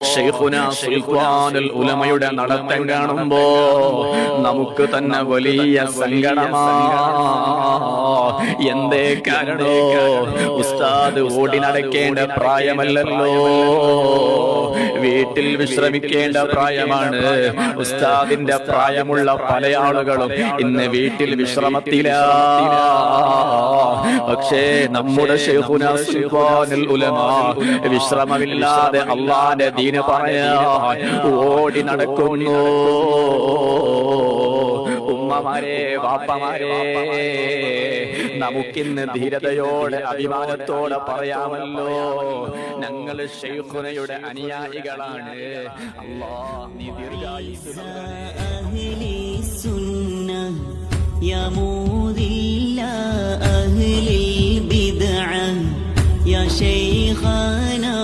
ശൈഖുന സുൽത്താനുൽ ഉലമയുടെ നടത്തം കാണുമ്പോ നമുക്ക് തന്നെ വലിയ സങ്കടമാ. എന്തേ കാരണോ? ഉസ്താദ് ഓടി നടക്കേണ്ട പ്രായമല്ലല്ലോ, വീട്ടിൽ വിശ്രമിക്കേണ്ട പ്രായമാണ്. ഉസ്താദിന്റെ പ്രായമുള്ള പല ആളുകളും ഇന്ന് വീട്ടിൽ വിശ്രമത്തിലാ. പക്ഷേ നമ്മുടെ ശൈഖുന സുൽത്താനുൽ ഉലമ വിശ്രമമില്ലാതെ അല്ലാഹുവിന്റെ ദീന് പറയാൻ ഓടി നടക്കുന്നു. ഉമ്മമാരെ, വാപ്പമാരെ, നമുക്കിന്ന് ധീരതയോടെ അഭിമാനത്തോടെ പറയാമല്ലോ, ഞങ്ങൾ ശൈഖുനയുടെ അനുയായികളാണ്. അല്ലാഹ് നീ ദീർഘായുസ്സ് يا مذل أهل البدع يا شيخنا